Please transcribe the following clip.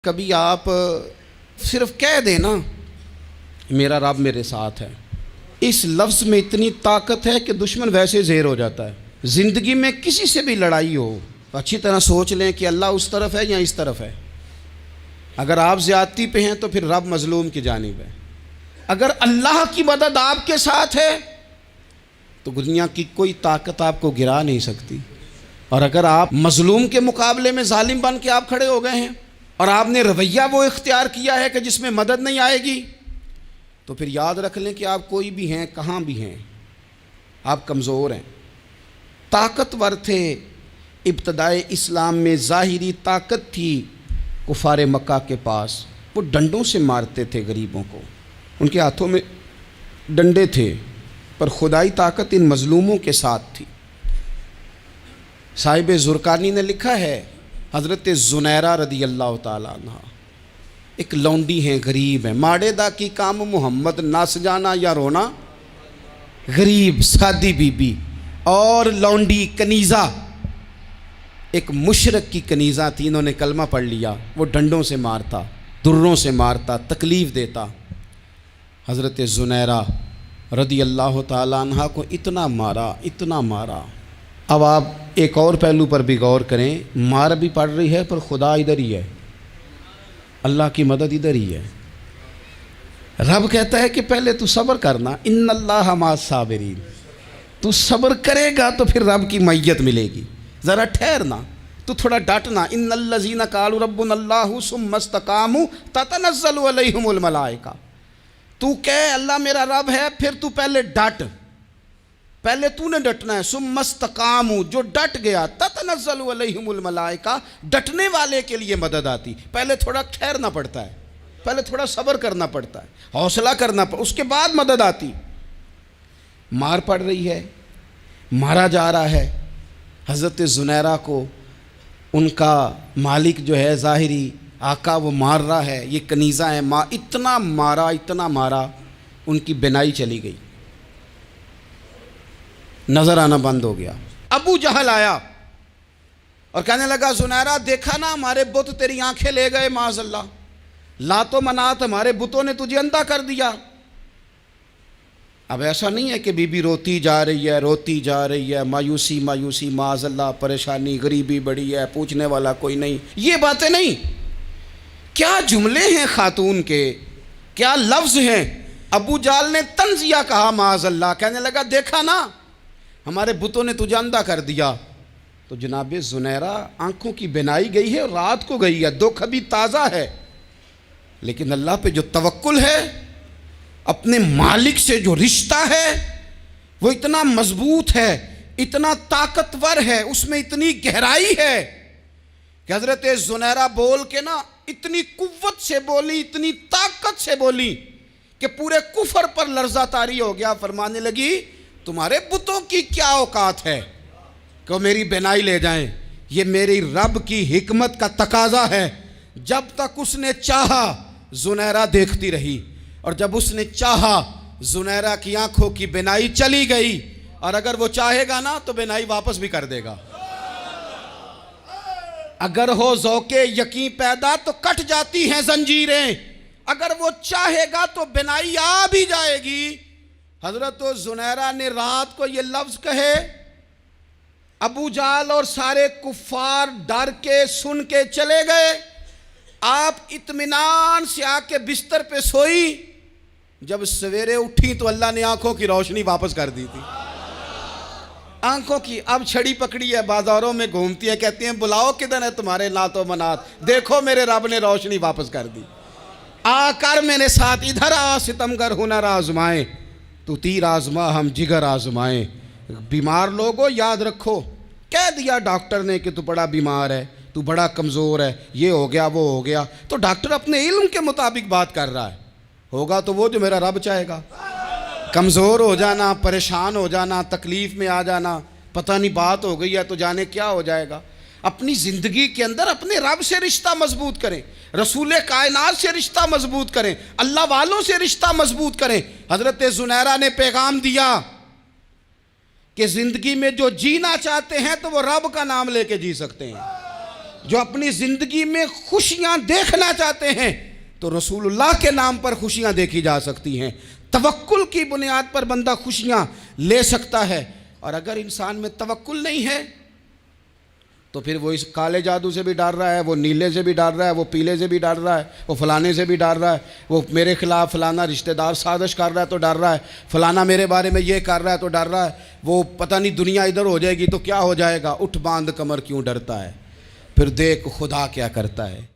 کبھی آپ صرف کہہ دیں نا میرا رب میرے ساتھ ہے، اس لفظ میں اتنی طاقت ہے کہ دشمن ویسے زیر ہو جاتا ہے۔ زندگی میں کسی سے بھی لڑائی ہو اچھی طرح سوچ لیں کہ اللہ اس طرف ہے یا اس طرف ہے۔ اگر آپ زیادتی پہ ہیں تو پھر رب مظلوم کی جانب ہے۔ اگر اللہ کی مدد آپ کے ساتھ ہے تو دنیا کی کوئی طاقت آپ کو گرا نہیں سکتی، اور اگر آپ مظلوم کے مقابلے میں ظالم بن کے آپ کھڑے ہو گئے ہیں اور آپ نے رویہ وہ اختیار کیا ہے کہ جس میں مدد نہیں آئے گی، تو پھر یاد رکھ لیں کہ آپ کوئی بھی ہیں، کہاں بھی ہیں، آپ کمزور ہیں۔ طاقتور تھے ابتدائے اسلام میں، ظاہری طاقت تھی کفار مکہ کے پاس، وہ ڈنڈوں سے مارتے تھے غریبوں کو، ان کے ہاتھوں میں ڈنڈے تھے، پر خدائی طاقت ان مظلوموں کے ساتھ تھی۔ صاحب زرقانی نے لکھا ہے، حضرت زنیرہ رضی اللہ تعالیٰ عنہ ایک لونڈی ہیں، غریب ہیں، ماڑے دا کی کام محمد نس جانا یا رونا، غریب سادی بی بی اور لونڈی کنیزہ، ایک مشرک کی کنیزہ تھی، انہوں نے کلمہ پڑھ لیا، وہ ڈنڈوں سے مارتا، دروں سے مارتا، تکلیف دیتا۔ حضرت زنیرہ رضی اللہ تعالیٰ عنہ کو اتنا مارا، اتنا مارا۔ اب آپ ایک اور پہلو پر بھی غور کریں، مار بھی پڑ رہی ہے پر خدا ادھر ہی ہے، اللہ کی مدد ادھر ہی ہے۔ رب کہتا ہے کہ پہلے تو صبر کرنا، ان اللہ مع الصابرین، تو صبر کرے گا تو پھر رب کی معیت ملے گی، ذرا ٹھہرنا، تو تھوڑا ڈٹنا۔ ان الذین قالوا ربنا اللہ ثم استقاموا تتنزل علیہم الملائکہ، تو کہے اللہ میرا رب ہے، پھر تو پہلے ڈٹ، پہلے تو نے ڈٹنا ہے۔ ثم استقاموا، جو ڈٹ گیا، تتنزل علیہم الملائکہ، ڈٹنے والے کے لیے مدد آتی، پہلے تھوڑا ٹھہرنا پڑتا ہے، پہلے تھوڑا صبر کرنا پڑتا ہے، حوصلہ کرنا پڑتا، اس کے بعد مدد آتی۔ مار پڑ رہی ہے، مارا جا رہا ہے حضرت زنیرہ کو، ان کا مالک جو ہے ظاہری آقا وہ مار رہا ہے، یہ کنیزہ ہے، اتنا مارا، اتنا مارا، ان کی بینائی چلی گئی، نظر آنا بند ہو گیا۔ ابو جہل آیا اور کہنے لگا زنیرہ دیکھا نا ہمارے بت تیری آنکھیں لے گئے، معاذ اللہ، لات و منات ہمارے بتوں نے تجھے اندھا کر دیا۔ اب ایسا نہیں ہے کہ بی بی روتی جا رہی ہے، روتی جا رہی ہے، مایوسی مایوسی، معاذ اللہ، پریشانی، غریبی بڑی ہے، پوچھنے والا کوئی نہیں، یہ باتیں نہیں۔ کیا جملے ہیں خاتون کے، کیا لفظ ہیں۔ ابو جہل نے تنزیہ کہا، معاذ اللہ، کہنے لگا دیکھا نا ہمارے بتوں نے تجھے اندھا کر دیا۔ تو جناب زنیرہ آنکھوں کی بینائی گئی ہے اور رات کو گئی ہے، دکھ ابھی تازہ ہے، لیکن اللہ پہ جو توکل ہے، اپنے مالک سے جو رشتہ ہے وہ اتنا مضبوط ہے، اتنا طاقتور ہے، اس میں اتنی گہرائی ہے کہ حضرت زنیرہ بول کے نا اتنی قوت سے بولی، اتنی طاقت سے بولی کہ پورے کفر پر لرزہ طاری ہو گیا۔ فرمانے لگی تمہارے بتوں کی کیا اوقات ہے کہ وہ میری بینائی لے جائیں، یہ میری رب کی حکمت کا تقاضا ہے۔ جب تک اس نے چاہا زنیرہ دیکھتی رہی، اور جب اس نے چاہا زنیرہ کی آنکھوں کی بینائی چلی گئی، اور اگر وہ چاہے گا نا تو بینائی واپس بھی کر دے گا۔ اگر ہو ذوق یقین پیدا تو کٹ جاتی ہیں زنجیریں، اگر وہ چاہے گا تو بینائی آ بھی جائے گی۔ حضرت زنیرہ نے رات کو یہ لفظ کہے، ابو جہل اور سارے کفار ڈر کے سن کے چلے گئے، آپ اطمینان سے آ کے بستر پہ سوئی۔ جب سویرے اٹھی تو اللہ نے آنکھوں کی روشنی واپس کر دی تھی، آنکھوں کی اب چھڑی پکڑی ہے، بازاروں میں گھومتی ہے، کہتی ہیں بلاؤ کدھر ہے تمہارے لات و منات، دیکھو میرے رب نے روشنی واپس کر دی، آ کر میرے ساتھ ادھر آ، ستمگر ہنر آزمائیں، تو تیر آزما ہم جگر آزمائیں۔ بیمار لوگوں یاد رکھو، کہہ دیا ڈاکٹر نے کہ تو بڑا بیمار ہے، تو بڑا کمزور ہے، یہ ہو گیا وہ ہو گیا، تو ڈاکٹر اپنے علم کے مطابق بات کر رہا ہے، ہوگا تو وہ جو میرا رب چاہے گا۔ کمزور ہو جانا، پریشان ہو جانا، تکلیف میں آ جانا، پتہ نہیں بات ہو گئی ہے تو جانے کیا ہو جائے گا۔ اپنی زندگی کے اندر اپنے رب سے رشتہ مضبوط کریں، رسول کائنات سے رشتہ مضبوط کریں، اللہ والوں سے رشتہ مضبوط کریں۔ حضرت زنیرہ نے پیغام دیا کہ زندگی میں جو جینا چاہتے ہیں تو وہ رب کا نام لے کے جی سکتے ہیں۔ جو اپنی زندگی میں خوشیاں دیکھنا چاہتے ہیں تو رسول اللہ کے نام پر خوشیاں دیکھی جا سکتی ہیں. توکل کی بنیاد پر بندہ خوشیاں لے سکتا ہے. اور اگر انسان میں توکل نہیں ہے تو پھر وہ اس کالے جادو سے بھی ڈر رہا ہے, وہ نیلے سے بھی ڈر رہا ہے, وہ پیلے سے بھی ڈر رہا ہے, وہ فلانے سے بھی ڈر رہا ہے, وہ میرے خلاف فلانا رشتہ دار سازش کر رہا ہے تو ڈر رہا ہے, فلانا میرے بارے میں یہ کر رہا ہے تو ڈر رہا ہے, وہ پتہ نہیں دنیا ادھر ہو جائے گی تو کیا ہو جائے گا. اٹھ باندھ کمر کیوں ڈرتا ہے, پھر دیکھ خدا کیا کرتا ہے.